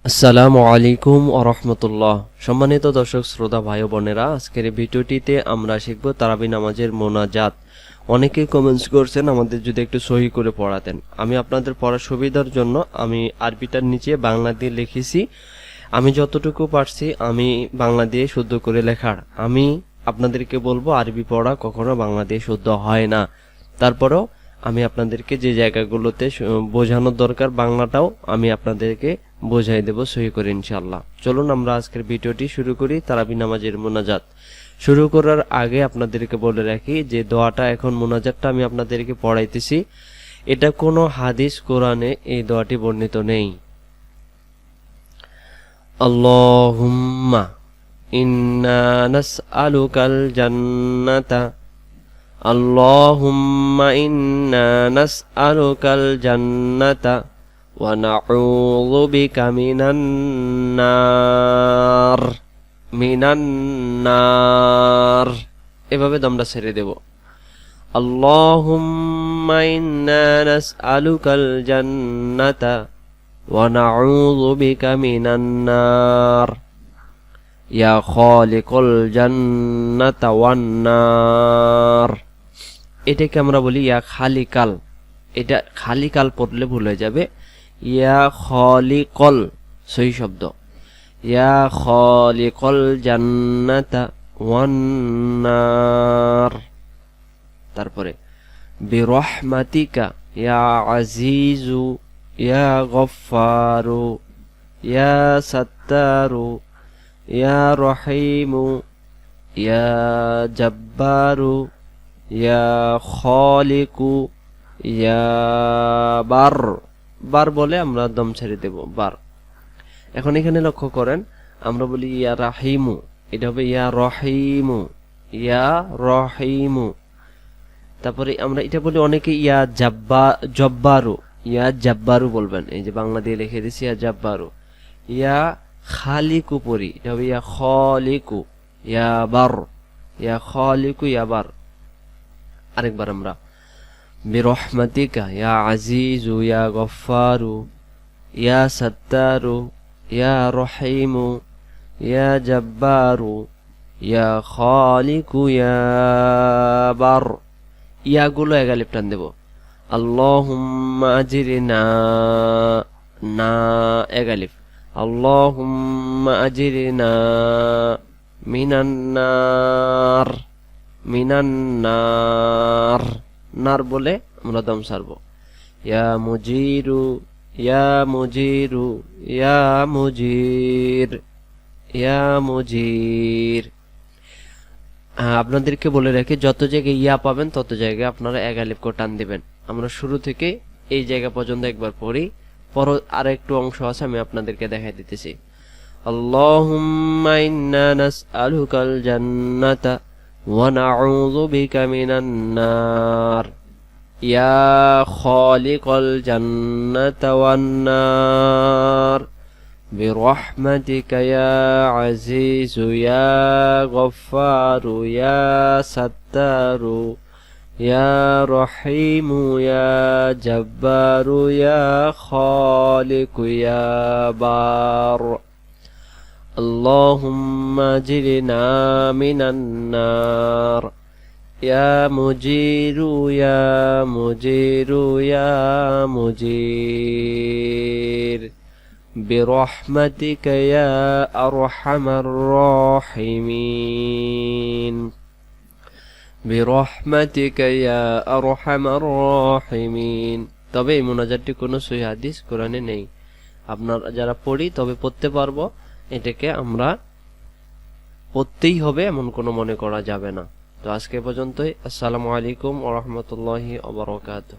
আসসালামু আলাইকুম ওয়া রাহমাতুল্লাহ। সম্মানিত দর্শক শ্রোতা ভাই ও বোনেরা, আজকের এই ভিডিওটিতে আমরা শিখব তারাবি নামাজের মোনাজাত। অনেকেই কমেন্টস করছেন আমাদের যদি একটু সহি করে পড়াতেন। আমি আপনাদের পড়ার সুবিধার জন্য আমি আরবিটার নিচে বাংলা দিয়ে লিখেছি। আমি যতটুকু পারছি আমি বাংলা দিয়ে শুদ্ধ করে লেখার। আমি আপনাদেরকে বলবো আরবি পড়া কখনো বাংলা দিয়ে শুদ্ধ হয় না। তারপরেও আমি আপনাদেরকে যে জায়গাগুলোতে বোঝানোর দরকার বাংলাটাও আমি আপনাদেরকে বোঝাই দেব সহি করে ইনশাআল্লাহ। চলুন আমরা আজকের ভিডিওটি শুরু করি। তারাবি নামাজের মোনাজাত শুরু করার আগে আপনাদেরকে বলে রাখি যে দোয়াটা এখন মোনাজাতটা আমি আপনাদেরকে পড়াইতেছি, এটা কোনো হাদিস কোরআনে এই দোয়াটি বর্ণিত নেই। আল্লাহুম্মা ইন্না নাসআলুকাল জান্নাতা আল্লাহুম্মা ইন্না নাসআলুকাল জান্নাতা ওয়া নাউযু বিকা মিনান নার। এভাবে দমটা ছেড়ে দেব। আল্লাহুম্মা ইন্না নাসআলুকাল জান্নাতা ওয়া নাউযু বিকা মিনান নার ইয়া খালিকুল জান্নাতা ওয়ান নার। এটাকে আমরা বলি ইয়া খালিকাল। এটা খালিকাল পড়লে ভুল হয়ে যাবে। ইয়া খালিকল সহি শব্দ। ইয়া খালিকুল জান্নাতা ওয়ান নার। তারপরে বিরহমাতিকা ইয়া আজিজু ইয়া গফফারু ইয়া সাত্তারু ইয়া রহিমু ইয়া জব্বারু ইয়া খালিকু ইয়া বার। বার বলে আমরা দম ছেড়ে দেব বার। এখন এখানে লক্ষ্য করেন, আমরা বলি ইয়া রাহিমু, এটা হবে ইয়া রহিমু ইয়া রহিমু। তারপরে আমরা এটা বলি অনেকে ইয়া জব্বারু, ইয়া জব্বারু বলবেন। এই যে বাংলা দিয়ে লিখে দিছি ইয়া জব্বারু। ইয়া খালিকু পড়ি, এটা হবে ইয়া খালিকু ইয়া বার, ইয়া খালিকু ইয়া বার। আরেকবার আমরা বিরহমাতিকা ইয়া আজিজু ইয়া গফফারু ইয়া সাত্তারু ইয়া রহিমু ইয়া জব্বারু ইয়া খালিকু ইয়া বার। ইয়াগুলো এগালিপ টান দেব। আল্লাহুম্মা আজিরিনা না এগালিফ। আল্লাহুম্মা আজিরিনা মিনান নার নার বলে আমরা দম ছাড়ব। ইয়া মুজিরু ইয়া মুজিরু ইয়া মুজির ইয়া মুজির। আপনাদেরকে বলে রাখি, যত জায়গায় ইয়া পাবেন তত জায়গায় আপনারা এগালিফ করে টান দিবেন। আমরা শুরু থেকে এই জায়গা পর্যন্ত একবার পড়ি, পর আর একটু অংশ আছে আমি আপনাদেরকে দেখাই দিতেছি। আল্লাহুম্মা ইন্না নাসআলুকাল জান্নাতা ওয়া নাউযু বিকা মিনান নার ইয়া খালিকাল জান্নাতা ওয়ান নার বিরহমাতিকা ইয়া আজিজু ইয়া গফফারু ইয়া সাত্তারু ইয়া রহিমু ইয়া জব্বারু ইয়া খালিকু ইয়া বার। আল্লাহুম্মা আজিরনা মিনান নার ইয়া মুজিরু ইয়া মুজিরু ইয়া মুজির বিরহমাতিকা ইয়া আরহামার রাহিমিন বিরহমাতিকা ইয়া আরহামার রাহিমিন। তবে এই মোনাজাতটি কোনো সহিহ হাদিস কোরআনে নেই। আপনারা যারা পড়ি তবে পড়তে পারবো, এটাকে আমরা পড়তেই হবে এমন কোনো মনে করা যাবে না। তো আজকে পর্যন্তই। আসসালামু আলাইকুম ওয়া রাহমাতুল্লাহি ওয়া বারাকাতুহু।